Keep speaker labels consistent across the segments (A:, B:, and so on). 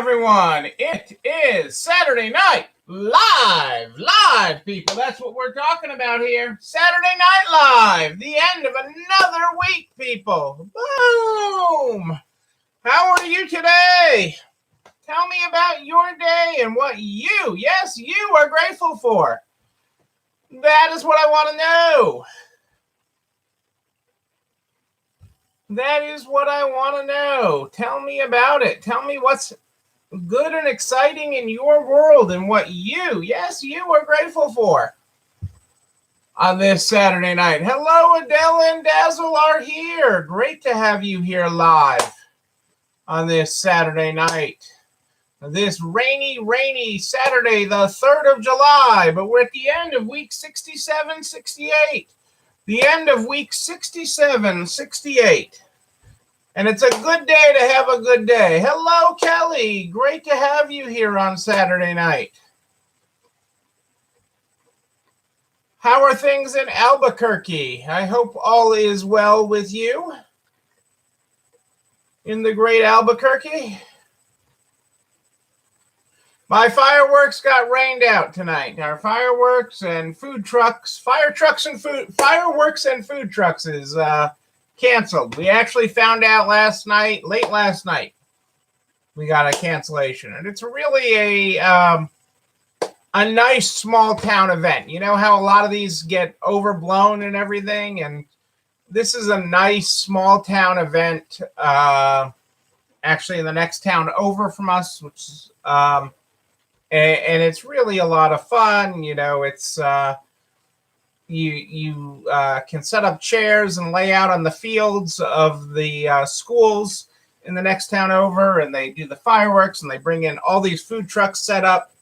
A: everyone. It is Saturday Night Live, people. That's what we're talking about here. Saturday Night Live, the end of another week, people. Boom. How are you today? Tell me about your day and what you are grateful for. That is what I want to know. That is what I want to know. Tell me about it. Tell me what's good and exciting in your world and what you are grateful for on this Saturday night. Hello, Adele and Dazzle are here. Great to have you here live on this Saturday night. This rainy Saturday, the 3rd of July, but we're at the end of week 67, 68. The end of week 67, 68. And it's a good day to have a good day. Hello, Kelly. Great to have you here on Saturday night. How are things in Albuquerque? I hope all is well with you in the great Albuquerque. My fireworks got rained out tonight. Our fireworks and food trucks, fireworks and food trucks is canceled. We actually found out late last night, we got a cancellation. And it's really a nice small town event. You know how a lot of these get overblown and everything? And this is a nice small town event, actually in the next town over from us, which is, and it's really a lot of fun. You know, it's, You can set up chairs and lay out on the fields of the schools in the next town over, and they do the fireworks, and they bring in all these food trucks set up,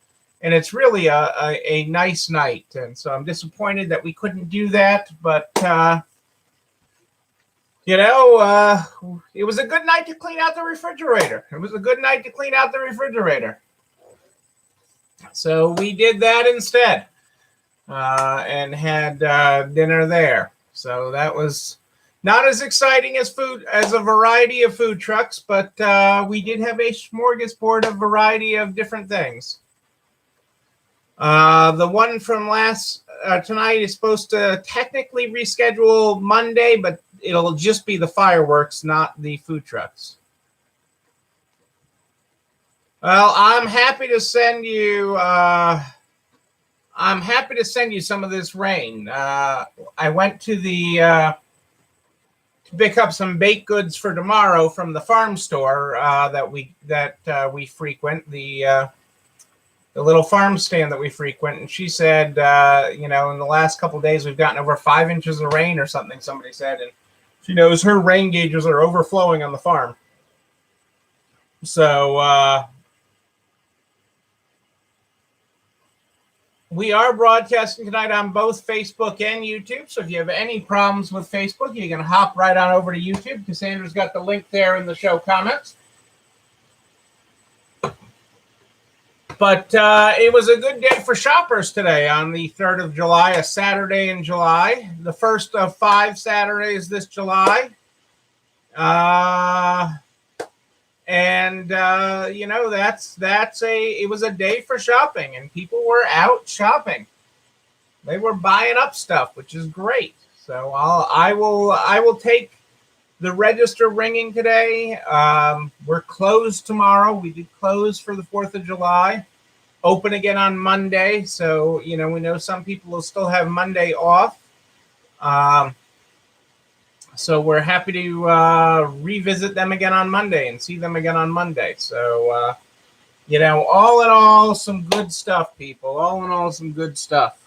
A: and it's really a nice night. And so I'm disappointed that we couldn't do that, but it was a good night to clean out the refrigerator. So we did that instead. And had dinner there. So that was not as exciting as a variety of food trucks, but we did have a smorgasbord of variety of different things. The one from tonight is supposed to technically reschedule Monday, but it'll just be the fireworks, not the food trucks. Well, I'm happy to send you some of this rain. I went to to pick up some baked goods for tomorrow from the farm store that we frequent, the little farm stand that we frequent. And she said, in the last couple of days we've gotten over 5 inches of rain or something. Somebody said, and she knows her rain gauges are overflowing on the farm. So. We are broadcasting tonight on both Facebook and YouTube. So if you have any problems with Facebook, you can hop right on over to YouTube. Cassandra's got the link there in the show comments. But it was a good day for shoppers today on the 3rd of July, a Saturday in July. The first of 5 Saturdays this July. It was a day for shopping, and people were out shopping. They were buying up stuff, which is great. So I will take the register ringing today. We're closed tomorrow. We did close for the 4th of July. Open again on Monday. So, we know some people will still have Monday off. So we're happy to revisit them again on Monday and see them again on Monday. So, all in all, some good stuff, people. All in all, some good stuff.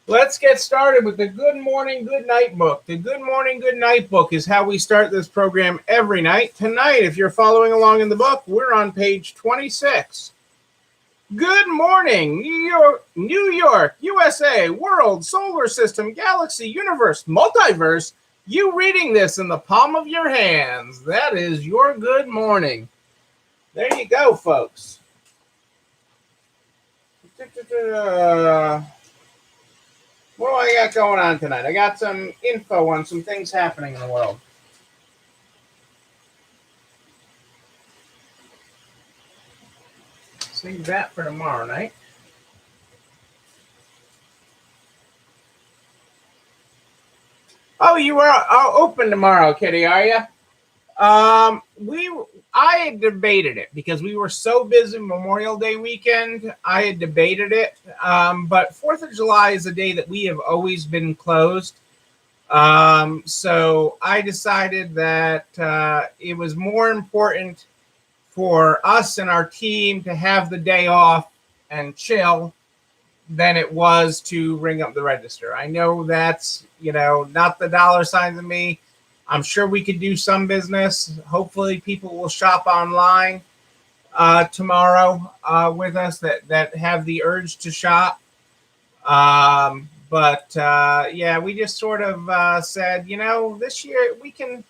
A: Let's get started with the Good Morning, Good Night book. The Good Morning, Good Night book is how we start this program every night. Tonight, if you're following along in the book, we're on page 26. Good morning, New York, USA, world, solar system, galaxy, universe, multiverse. You reading this in the palm of your hands. That is your good morning. There you go, folks. What do I got going on tonight? I got some info on some things happening in the world. Save that for tomorrow night. Oh, you are open tomorrow, Kitty, are you? I had debated it because we were so busy Memorial Day weekend. I had debated it. But 4th of July is a day that we have always been closed. So I decided that it was more important for us and our team to have the day off and chill than it was to ring up the register. I know that's, not the dollar signs of me. I'm sure we could do some business. Hopefully people will shop online tomorrow with us that have the urge to shop. But we just sort of said, this year we can,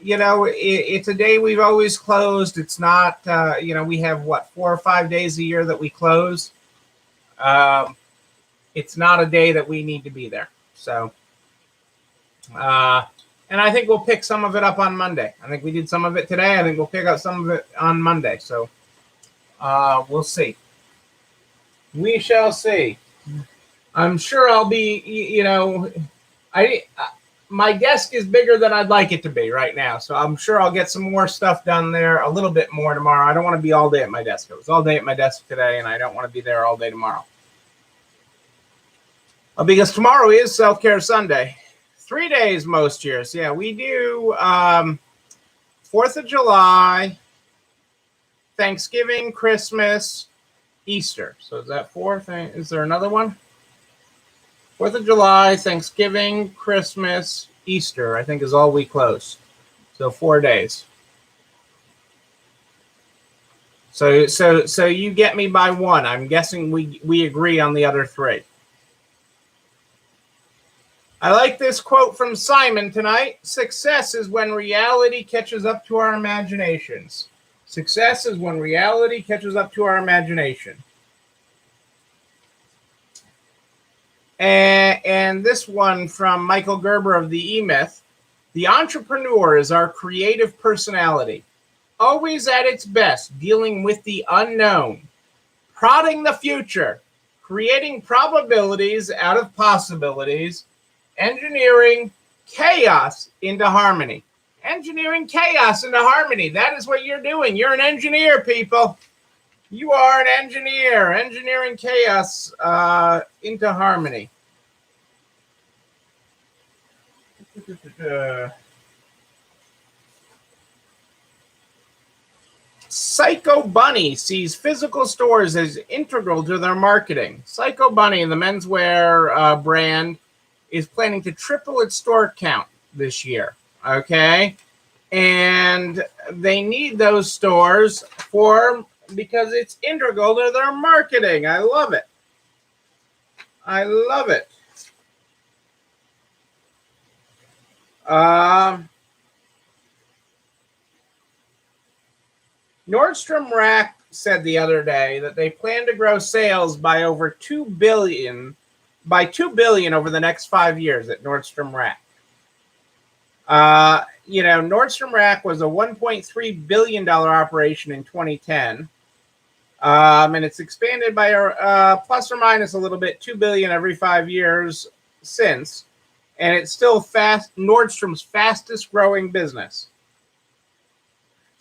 A: it's a day we've always closed. It's not, we have 4 or 5 days a year that we close. It's not a day that we need to be there. So, and I think we'll pick some of it up on Monday. I think we did some of it today. I think we'll pick up some of it on Monday. So, we'll see. We shall see. I'm sure I'll be, my desk is bigger than I'd like it to be right now. So I'm sure I'll get some more stuff done there a little bit more tomorrow. I don't want to be all day at my desk. I was all day at my desk today, and I don't want to be there all day tomorrow. Because tomorrow is Self-Care Sunday. 3 days most years. Yeah, we do 4th of July, Thanksgiving, Christmas, Easter. So is that 4? Is there another one? 4th of July, Thanksgiving, Christmas, Easter, I think is all we close. So 4 days. So you get me by 1. I'm guessing we agree on the other 3. I like this quote from Simon tonight. Success is when reality catches up to our imaginations. Success is when reality catches up to our imagination. And this one from Michael Gerber of the E-Myth. The entrepreneur is our creative personality, always at its best, dealing with the unknown, prodding the future, creating probabilities out of possibilities, engineering chaos into harmony. Engineering chaos into harmony. That is what you're doing. You're an engineer, people. You are an engineer. Engineering chaos into harmony. Psycho Bunny sees physical stores as integral to their marketing. Psycho Bunny, the menswear brand, is planning to triple its store count this year. Okay. And they need those stores because it's integral to their marketing. I love it. I love it. Nordstrom Rack said the other day that they plan to grow sales by over $2 billion over the next 5 years at Nordstrom Rack. Nordstrom Rack was a $1.3 billion operation in 2010. And it's expanded by plus or minus a little bit, $2 billion every 5 years since. And it's still Nordstrom's fastest growing business.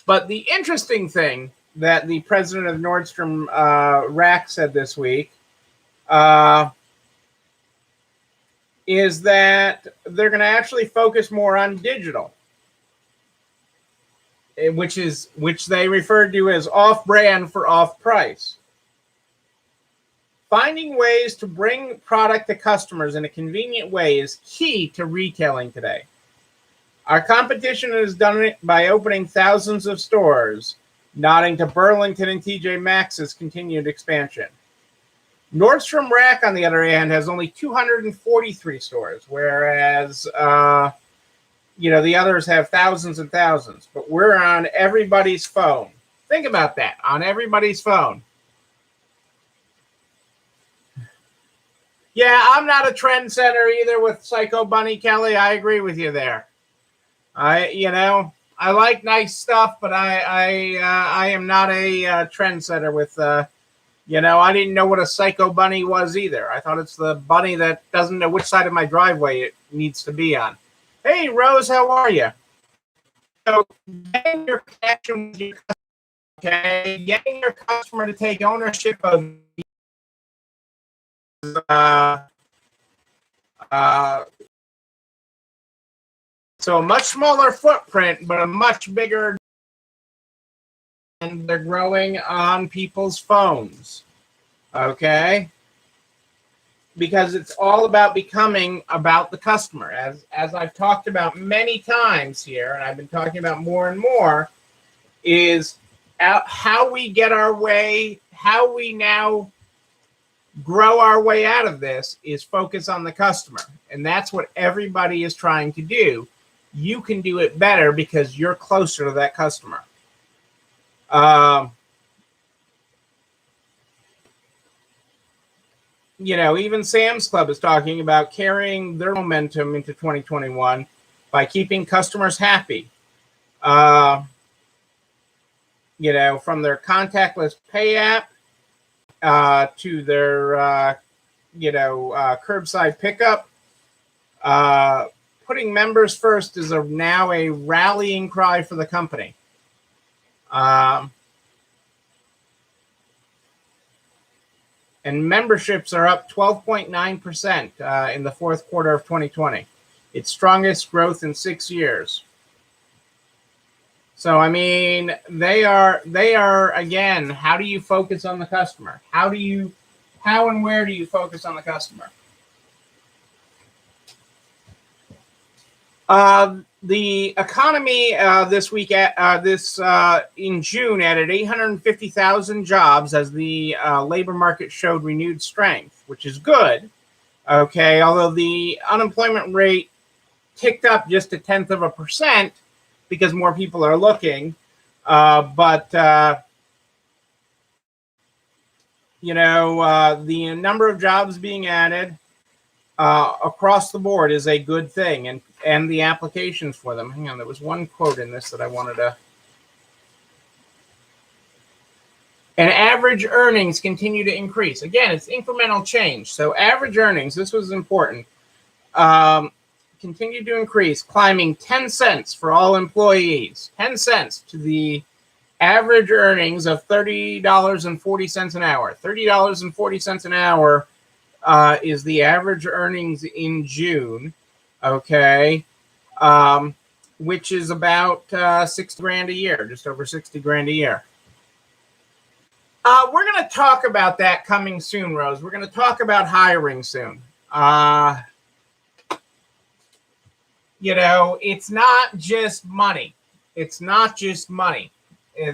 A: But the interesting thing that the president of Nordstrom Rack said this week is that they're going to actually focus more on digital, which they referred to as off-brand for off-price. Finding ways to bring product to customers in a convenient way is key to retailing today. Our competition has done it by opening thousands of stores, nodding to Burlington and TJ Maxx's continued expansion. Nordstrom Rack, on the other hand, has only 243 stores, whereas the others have thousands and thousands. But we're on everybody's phone. Think about that, on everybody's phone. Yeah, I'm not a trendsetter either with Psycho Bunny, Kelly. I agree with you there. I like nice stuff, but I am not a trendsetter with I didn't know what a psycho bunny was either. I thought it's the bunny that doesn't know which side of my driveway it needs to be on. Hey, Rose, how are you? So, getting your connection with your customer, okay, getting your customer to take ownership of uh, uh, so a much smaller footprint, but a much bigger, and they're growing on people's phones. Okay, because it's all about becoming about the customer, as I've talked about many times here, and I've been talking about more and more, is how we get our way, how we now grow our way out of this is focus on the customer. And that's what everybody is trying to do. You can do it better because you're closer to that customer. Even Sam's Club is talking about carrying their momentum into 2021 by keeping customers happy. From their contactless pay app to their, curbside pickup. Putting members first is now a rallying cry for the company. And memberships are up 12.9% in the fourth quarter of 2020. Its strongest growth in 6 years. So, I mean, they are again, how do you focus on the customer? How and where do you focus on the customer? The economy this week, in June, added 850,000 jobs as the labor market showed renewed strength, which is good. Okay, although the unemployment rate ticked up just 0.1% because more people are looking, but the number of jobs being added across the board is a good thing, and the applications for them. Hang on, there was one quote in this that I wanted to. And average earnings continue to increase. Again, it's incremental change. So average earnings, this was important, continue to increase, climbing 10 cents for all employees, 10 cents to the average earnings of $30.40 an hour. $30.40 an hour is the average earnings in June, okay, which is about $60,000 a year, just over $60,000 a year. We're going to talk about that coming soon, Rose. We're going to talk about hiring soon. It's not just money. It's not just money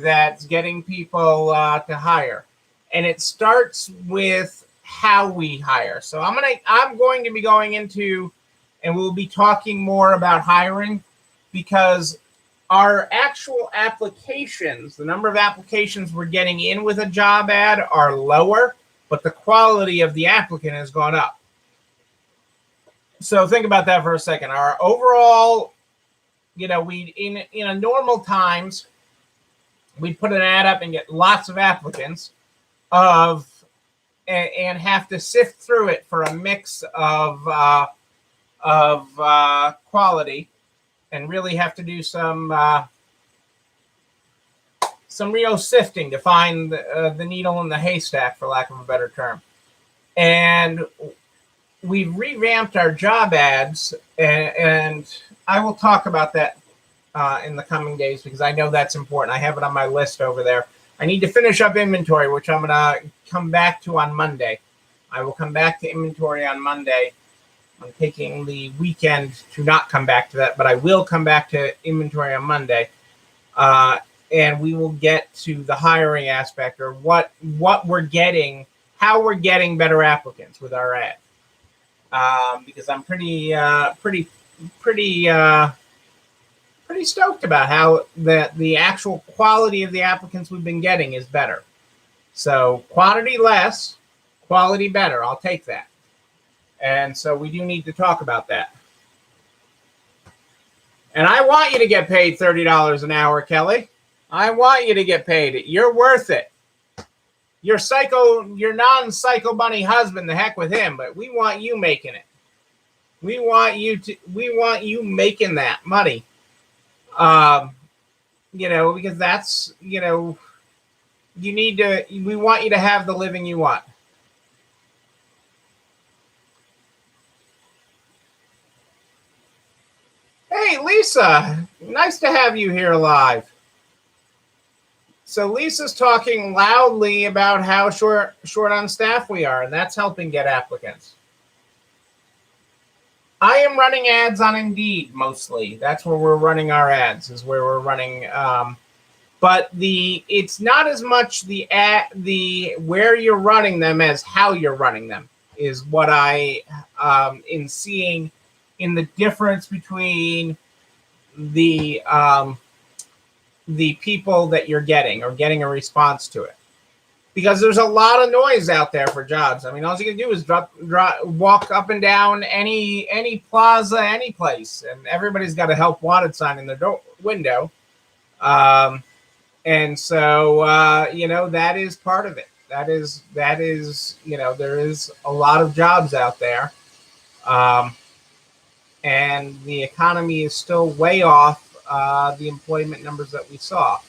A: that's getting people to hire, and it starts with how we hire. So I'm going to be going into, and we'll be talking more about hiring, because our actual applications, the number of applications we're getting in with a job ad are lower, but the quality of the applicant has gone up. So think about that for a second. Our overall, we in a normal times, we'd put an ad up and get lots of applicants and have to sift through it for a mix of quality, and really have to do some real sifting to find the needle in the haystack, for lack of a better term. And we've revamped our job ads, and I will talk about that in the coming days, because I know that's important. I have it on my list over there. I need to finish up inventory, which I'm going to come back to on Monday. I will come back to inventory on Monday. I'm taking the weekend to not come back to that, but I will come back to inventory on Monday. And we will get to the hiring aspect, or what we're getting, how we're getting better applicants with our ad. Because I'm pretty stoked about how the actual quality of the applicants we've been getting is better. So quantity less, quality better. I'll take that. And so we do need to talk about that. And I want you to get paid $30 an hour, Kelly. I want you to get paid. You're worth it. Your non-psycho bunny husband, the heck with him, but we want you making it. We want you making that money. Because that's, we want you to have the living you want. Hey, Lisa, nice to have you here live. So Lisa's talking loudly about how short on staff we are, and that's helping get applicants. I am running ads on Indeed mostly. That's where we're running our ads, is where we're running. But it's not as much the where you're running them as how you're running them is what I in seeing in the difference between the people that you're getting or getting a response to it. Because there's a lot of noise out there for jobs. I mean, all you can do is walk up and down any plaza, any place, and everybody's got a help wanted sign in their window. And so, that is part of it. That is, there is a lot of jobs out there. And the economy is still way off the employment numbers that we saw.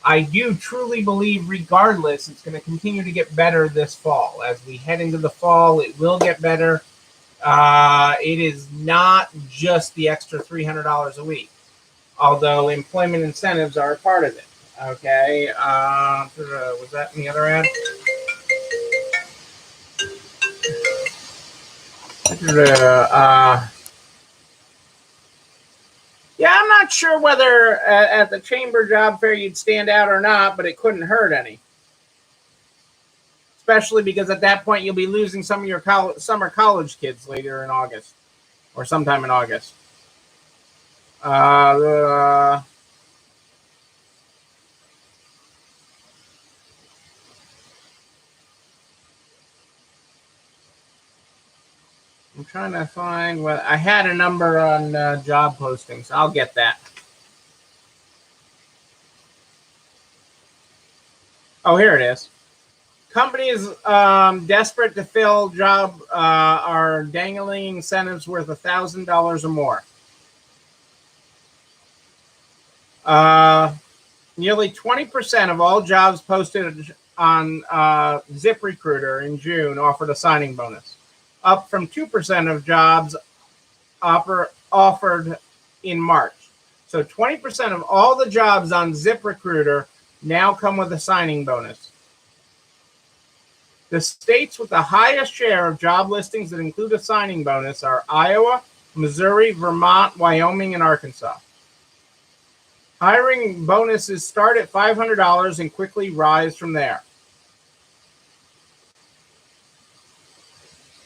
A: I do truly believe, regardless, it's going to continue to get better this fall. As we head into the fall, it will get better. It is not just the extra $300 a week, although employment incentives are a part of it. Okay. Was that in the other ad? Yeah, I'm not sure whether at the chamber job fair you'd stand out or not, but it couldn't hurt any. Especially because at that point you'll be losing some of your summer college kids later in August or sometime in August. I'm trying to find what I had a number on job postings. I'll get that. Oh, here it is. Companies desperate to fill job are dangling incentives worth $1,000 or more. Nearly 20% of all jobs posted on ZipRecruiter in June offered a signing bonus, up from 2% of jobs offered in March. So 20% of all the jobs on ZipRecruiter now come with a signing bonus. The states with the highest share of job listings that include a signing bonus are Iowa, Missouri, Vermont, Wyoming, and Arkansas. Hiring bonuses start at $500 and quickly rise from there,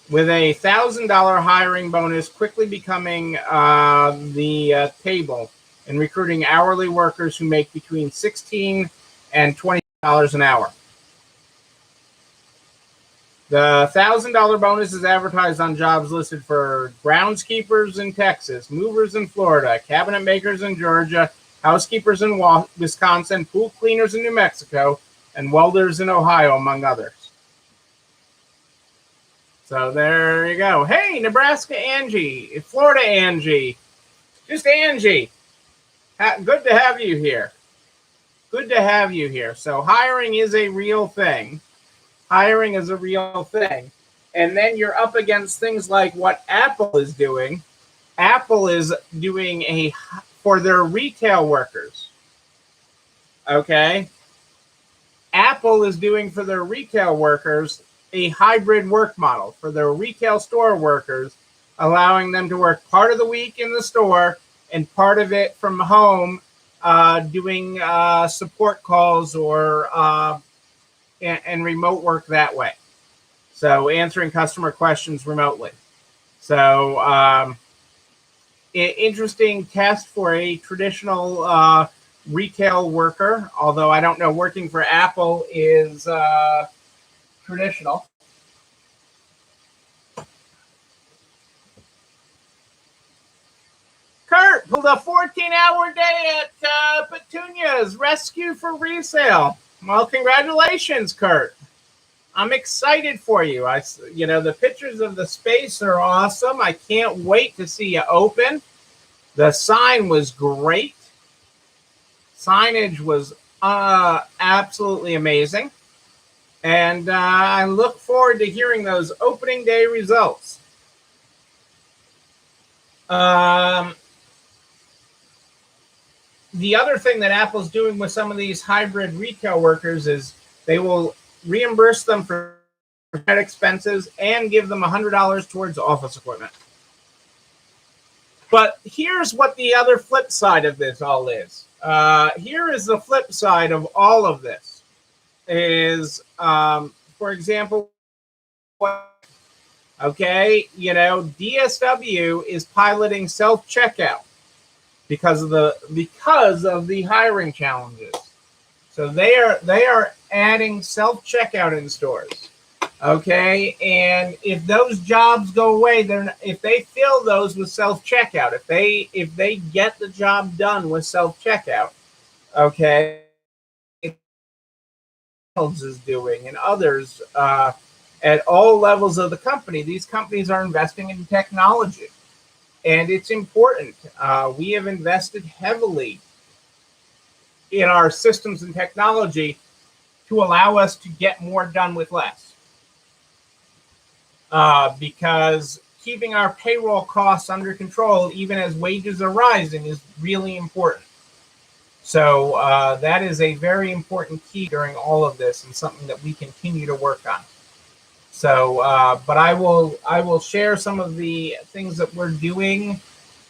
A: with a $1,000 hiring bonus quickly becoming the table in recruiting hourly workers who make between $16 and $20 an hour. The $1,000 bonus is advertised on jobs listed for groundskeepers in Texas, movers in Florida, cabinet makers in Georgia, housekeepers in Wisconsin, pool cleaners in New Mexico, and welders in Ohio, among others. So there you go. Hey, Nebraska Angie, Florida Angie, just Angie. Good to have you here. Good to have you here. So hiring is a real thing. Hiring is a real thing. And then you're up against things like what Apple is doing. Apple is doing for their retail workers. Okay. Apple is doing for their retail workers a hybrid work model for their retail store workers, allowing them to work part of the week in the store and part of it from home, doing support calls or and remote work that way. So answering customer questions remotely. So interesting test for a traditional retail worker, although I don't know working for Apple is traditional. Kurt pulled a 14-hour day at Petunia's Rescue for Resale. Well, congratulations, Kurt. I'm excited for you. The pictures of the space are awesome. I can't wait to see you open. The sign was great. Signage was absolutely amazing. And I look forward to hearing those opening day results. The other thing that Apple's doing with some of these hybrid retail workers is they will reimburse them for expenses and give them $100 towards office equipment. But here's what the other flip side of this all is. Here is the flip side of all of this is, for example, DSW is piloting self-checkout because of the hiring challenges. So they are adding self-checkout in stores. Okay, and if those jobs go away, if they fill those with self-checkout, if they get the job done with self-checkout, okay, is doing and others at all levels of the company, these companies are investing in technology, and it's important. We have invested heavily in our systems and technology to allow us to get more done with less. Because keeping our payroll costs under control, even as wages are rising, is really important. So that is a very important key during all of this, and something that we continue to work on. So, but I will share some of the things that we're doing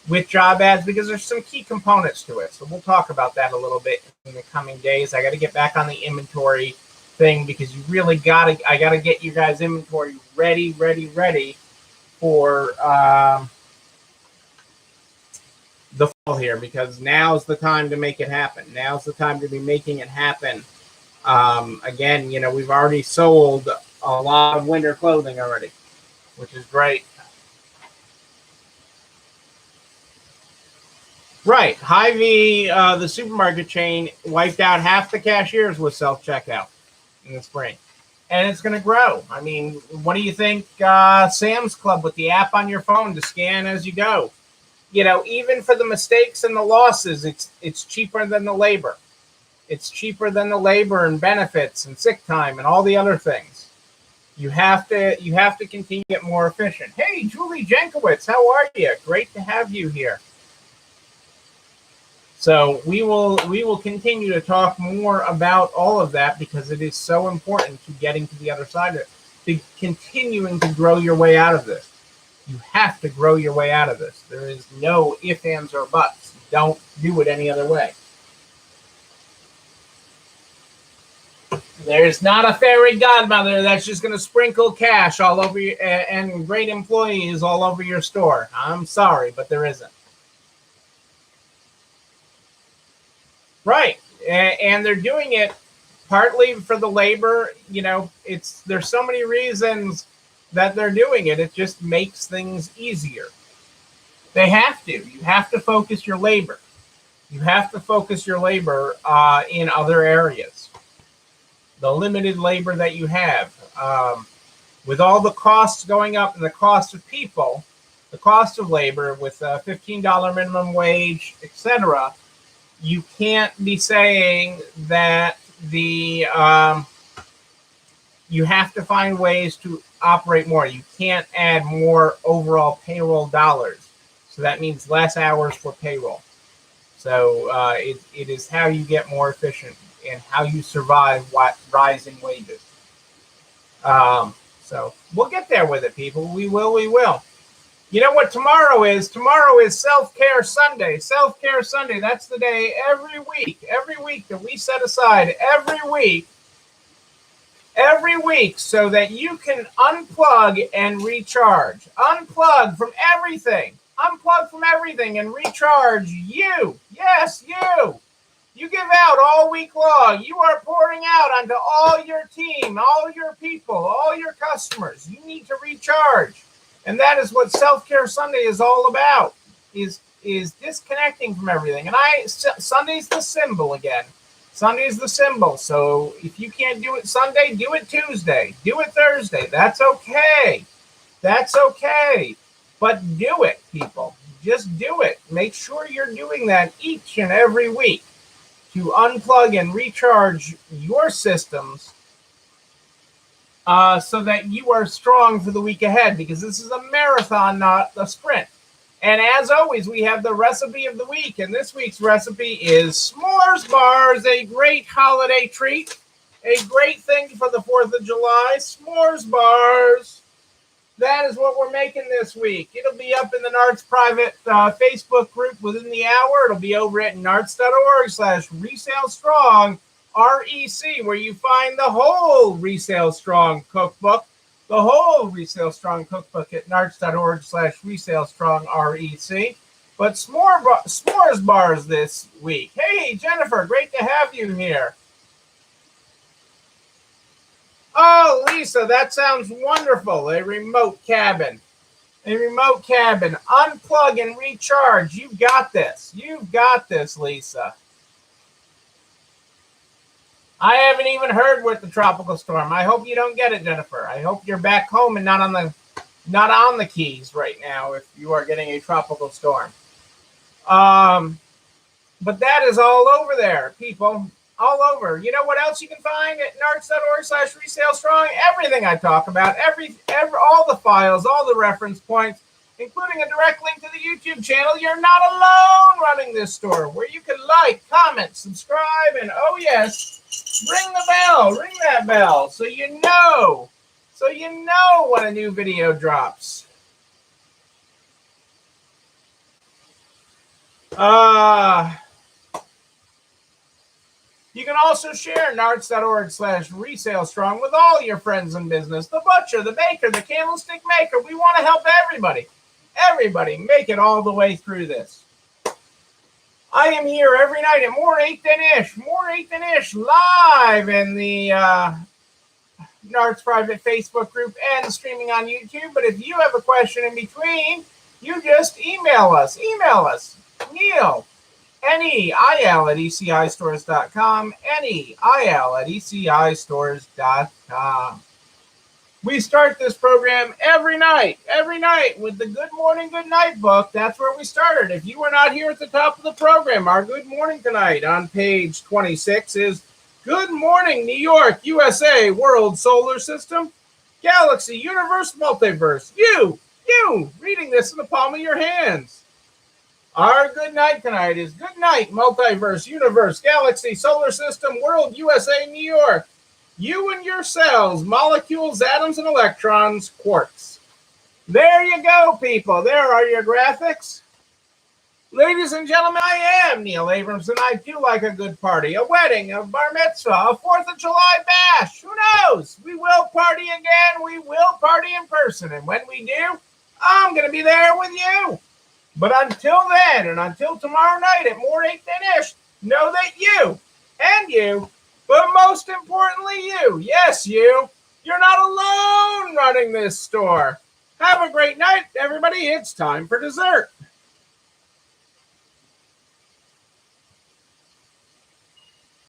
A: with job ads, because there's some key components to it. So we'll talk about that a little bit in the coming days. I got to get back on the inventory thing, because you really I gotta get you guys inventory ready for the fall here, because now's the time to make it happen. Now's the time to be making it happen. Again, we've already sold a lot of winter clothing already, which is great. Right, Hy-Vee, the supermarket chain, wiped out half the cashiers with self-checkout in the spring, and it's going to grow. I mean, what do you think? Sam's Club with the app on your phone to scan as you go. Even for the mistakes and the losses, it's cheaper than the labor. It's cheaper than the labor and benefits and sick time and all the other things. You have to continue to get more efficient. Hey, Julie Jankowitz, how are you? Great to have you here. So we will continue to talk more about all of that, because it is so important to getting to the other side of it, to continuing to grow your way out of this. You have to grow your way out of this. There is no ifs, ands, or buts. Don't do it any other way. There's not a fairy godmother that's just going to sprinkle cash all over you and great employees all over your store. I'm sorry, but there isn't. Right, and they're doing it partly for the labor. There's so many reasons that they're doing it. It just makes things easier. They have to. You have to focus your labor. You have to focus your labor in other areas. The limited labor that you have, with all the costs going up and the cost of people, the cost of labor with a $15 minimum wage, etc. You can't be saying that you have to find ways to operate more. You can't add more overall payroll dollars. So that means less hours for payroll. So it is how you get more efficient and how you survive rising wages. So we'll get there with it, people. We will. You know what tomorrow is? Tomorrow is Self-Care Sunday. Self-Care Sunday, that's the day every week that we set aside every week so that you can unplug and recharge. Unplug from everything and recharge you. Yes, you. You give out all week long. You are pouring out onto all your team, all your people, all your customers. You need to recharge. And that is what Self-Care Sunday is all about, is is disconnecting from everything. And Sunday's the symbol again. Sunday is the symbol. So if you can't do it Sunday, do it Tuesday. Do it Thursday. That's okay. That's okay. But do it, people. Just do it. Make sure you're doing that each and every week to unplug and recharge your systems so that you are strong for the week ahead, because this is a marathon, not a sprint. And as always, we have the recipe of the week. And this week's recipe is s'mores bars, a great holiday treat, a great thing for the 4th of July. S'mores bars. That is what we're making this week. It'll be up in the Nards private Facebook group within the hour. It'll be over at nards.org/resalestrong, REC, where you find the whole Resale Strong cookbook. The whole Resale Strong cookbook at nards.org/resalestrong, REC. But s'mores bars this week. Hey, Jennifer, great to have you here. Oh, Lisa, that sounds wonderful. A remote cabin. A remote cabin. Unplug and recharge. You've got this. You've got this, Lisa. I haven't even heard with the tropical storm. I hope you don't get it, Jennifer. I hope you're back home and not on the Keys right now if you are getting a tropical storm. But that is all over there, people. All over. You know what else you can find at nards.org/resalestrong? Everything I talk about, all the files, all the reference points, including a direct link to the YouTube channel. You're not alone running this store, where you can like, comment, subscribe, and oh yes, ring the bell, ring that bell, so you know when a new video drops. You can also share nards.org/resalestrong with all your friends in business. The butcher, the baker, the candlestick maker. We want to help everybody. Everybody make it all the way through this. I am here every night at More 8 Than Ish, live in the Nards private Facebook group and streaming on YouTube. But if you have a question in between, you just email us. Neil. NEIL@ECIstores.com, NEIL@ECIstores.com. We start this program every night with the Good Morning, Good Night book. That's where we started. If you were not here at the top of the program, our Good Morning Tonight on page 26 is Good Morning, New York, USA, World, Solar System, Galaxy, Universe, Multiverse. You, reading this in the palm of your hands. Our good night tonight is Good Night, Multiverse, Universe, Galaxy, Solar System, World, USA, New York. You and your cells, molecules, atoms, and electrons, quarks. There you go, people. There are your graphics. Ladies and gentlemen, I am Neil Abramson. I do like a good party, a wedding, a bar mitzvah, a 4th of July bash. Who knows? We will party again. We will party in person. And when we do, I'm going to be there with you. But until then, and until tomorrow night at More 8 Than Ish, know that you, but most importantly you, yes you, you're not alone running this store. Have a great night, everybody. It's time for dessert.